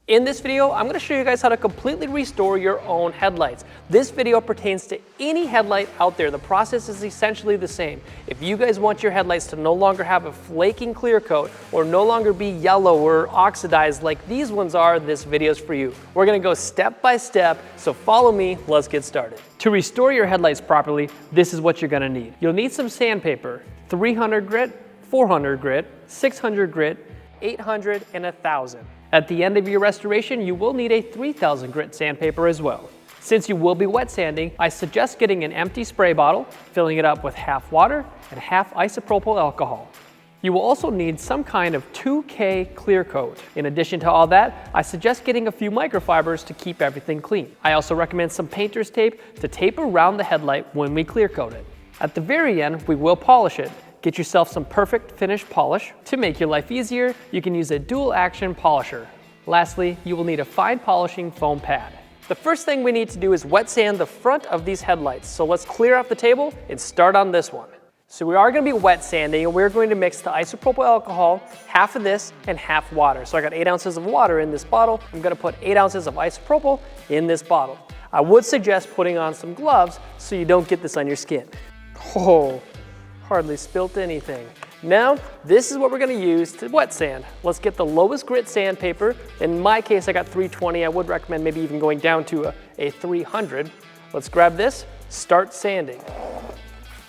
In this video, I'm going to show you guys how to completely restore your own headlights. This video pertains to any headlight out there. The process is essentially the same. If you guys want your headlights to no longer have a flaking clear coat or no longer be yellow or oxidized like these ones are, this video is for you. We're going to go step by step, so follow me, let's get started. To restore your headlights properly, this is what you're going to need. You'll need some sandpaper, 300 grit, 400 grit, 600 grit, 800, and 1000. At the end of your restoration, you will need a 3000 grit sandpaper as well. Since you will be wet sanding, I suggest getting an empty spray bottle, filling it up with half water and half isopropyl alcohol. You will also need some kind of 2K clear coat. In addition to all that, I suggest getting a few microfibers to keep everything clean. I also recommend some painter's tape to tape around the headlight when we clear coat it. At the very end, we will polish it. Get yourself some perfect finish polish. To make your life easier, you can use a dual action polisher. Lastly, you will need a fine polishing foam pad. The first thing we need to do is wet sand the front of these headlights. So let's clear off the table and start on this one. So we are going to be wet sanding, and we're going to mix the isopropyl alcohol, half of this and half water. So I got 8 ounces of water in this bottle. I'm going to put 8 ounces of isopropyl in this bottle. I would suggest putting on some gloves so you don't get this on your skin. Oh, hardly spilt anything. Now, this is what we're going to use to wet sand. Let's get the lowest grit sandpaper. In my case, I got 320. I would recommend maybe even going down to a 300. Let's grab this, start sanding.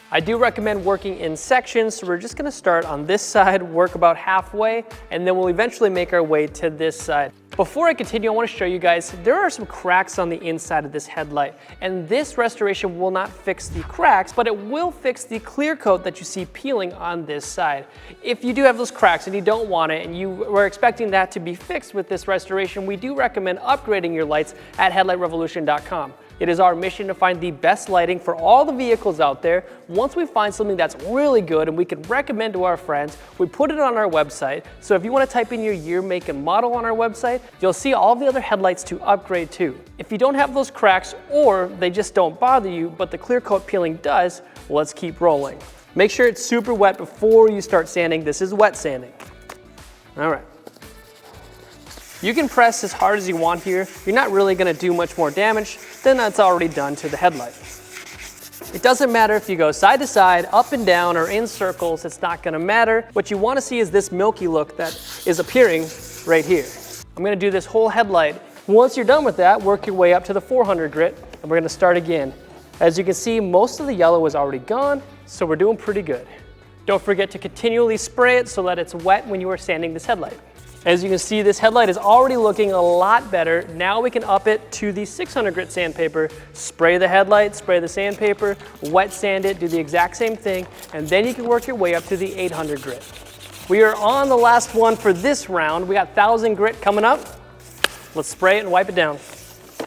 I do recommend working in sections, so we're just going to start on this side, work about halfway, and then we'll eventually make our way to this side. Before I continue, I want to show you guys, there are some cracks on the inside of this headlight, and this restoration will not fix the cracks, but it will fix the clear coat that you see peeling on this side. If you do have those cracks and you don't want it, and you were expecting that to be fixed with this restoration, we do recommend upgrading your lights at headlightrevolution.com. It is our mission to find the best lighting for all the vehicles out there. Once we find something that's really good and we can recommend to our friends, we put it on our website. So if you want to type in your year, make, and model on our website, you'll see all the other headlights to upgrade to. If you don't have those cracks or they just don't bother you, but the clear coat peeling does, let's keep rolling. Make sure it's super wet before you start sanding. This is wet sanding. All right. You can press as hard as you want here. You're not really going to do much more damage than that's already done to the headlight. It doesn't matter if you go side to side, up and down, or in circles, it's not going to matter. What you want to see is this milky look that is appearing right here. I'm going to do this whole headlight. Once you're done with that, work your way up to the 400 grit, and we're going to start again. As you can see, most of the yellow is already gone, so we're doing pretty good. Don't forget to continually spray it so that it's wet when you are sanding this headlight. As you can see, this headlight is already looking a lot better. Now we can up it to the 600 grit sandpaper, spray the headlight, spray the sandpaper, wet sand it, do the exact same thing, and then you can work your way up to the 800 grit. We are on the last one for this round. We got 1000 grit coming up. Let's spray it and wipe it down.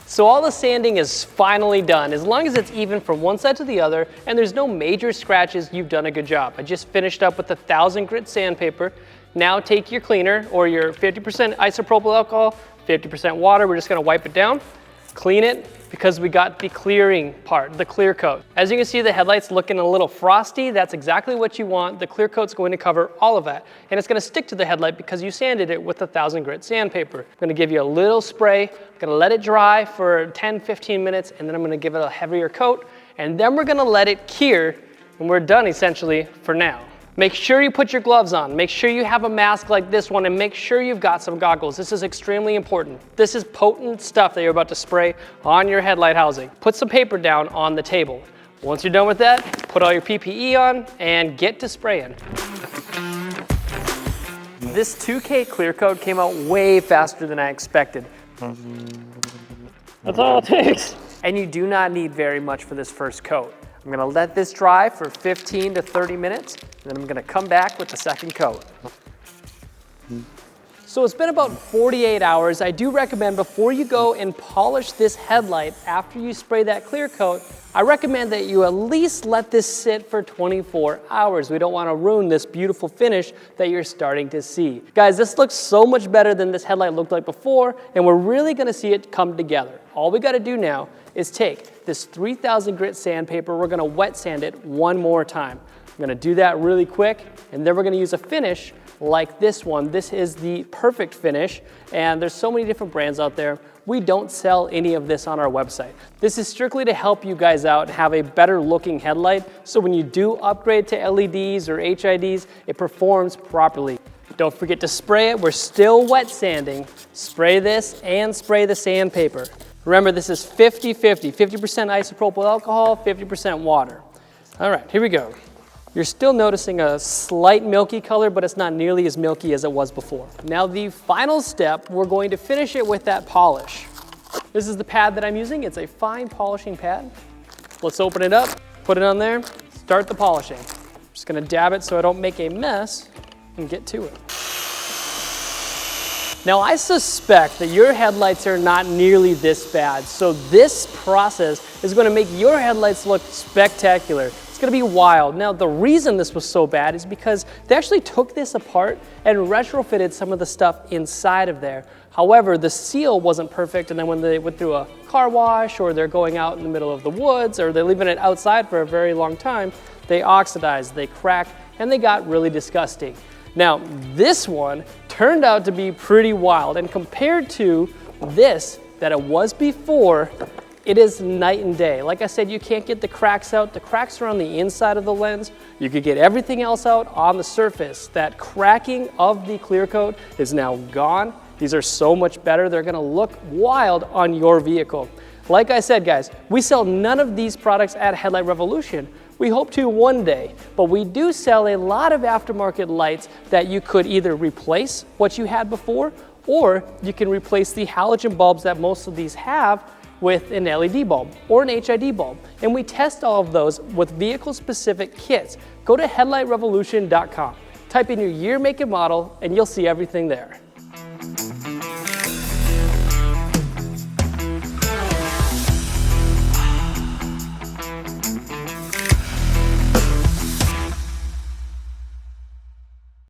So all the sanding is finally done. As long as it's even from one side to the other and there's no major scratches, you've done a good job. I just finished up with the 1000 grit sandpaper. Now take your cleaner or your 50% isopropyl alcohol, 50% water. We're just going to wipe it down, clean it, because we got the clearing part, the clear coat. As you can see, the headlight's looking a little frosty. That's exactly what you want. The clear coat's going to cover all of that. And it's going to stick to the headlight because you sanded it with a 1000 grit sandpaper. I'm going to give you a little spray. I'm going to let it dry for 10-15 minutes, and then I'm going to give it a heavier coat. And then we're going to let it cure, and we're done essentially for now. Make sure you put your gloves on. Make sure you have a mask like this one, and make sure you've got some goggles. This is extremely important. This is potent stuff that you're about to spray on your headlight housing. Put some paper down on the table. Once you're done with that, put all your PPE on and get to spraying. This 2K clear coat came out way faster than I expected. That's all it takes. And you do not need very much for this first coat. I'm going to let this dry for 15 to 30 minutes, and then I'm going to come back with the second coat. So it's been about 48 hours. I do recommend before you go and polish this headlight after you spray that clear coat, I recommend that you at least let this sit for 24 hours. We don't want to ruin this beautiful finish that you're starting to see. Guys, this looks so much better than this headlight looked like before, and we're really going to see it come together. All we got to do now is take this 3000 grit sandpaper, we're going to wet sand it one more time. I'm going to do that really quick, and then we're going to use a finish like this one. This is the perfect finish, and there's so many different brands out there. We don't sell any of this on our website. This is strictly to help you guys out and have a better looking headlight, so when you do upgrade to LEDs or HIDs, it performs properly. Don't forget to spray it. We're still wet sanding. Spray this and spray the sandpaper. Remember, this is 50-50, 50% isopropyl alcohol, 50% water. All right, here we go. You're still noticing a slight milky color, but it's not nearly as milky as it was before. Now the final step, we're going to finish it with that polish. This is the pad that I'm using. It's a fine polishing pad. Let's open it up, put it on there, start the polishing. I'm just gonna dab it so I don't make a mess and get to it. Now I suspect that your headlights are not nearly this bad, so this process is gonna make your headlights look spectacular. It's gonna be wild. Now the reason this was so bad is because they actually took this apart and retrofitted some of the stuff inside of there. However, the seal wasn't perfect, and then when they went through a car wash, or they're going out in the middle of the woods, or they're leaving it outside for a very long time, they oxidized, they cracked, and they got really disgusting. Now, this one turned out to be pretty wild, and compared to this that it was before, it is night and day. Like I said, you can't get the cracks out. The cracks are on the inside of the lens. You could get everything else out on the surface. That cracking of the clear coat is now gone. These are so much better. They're gonna look wild on your vehicle. Like I said, guys, we sell none of these products at Headlight Revolution. We hope to one day, but we do sell a lot of aftermarket lights that you could either replace what you had before, or you can replace the halogen bulbs that most of these have with an LED bulb or an HID bulb. And we test all of those with vehicle-specific kits. Go to headlightrevolution.com, type in your year, make, and model, and you'll see everything there.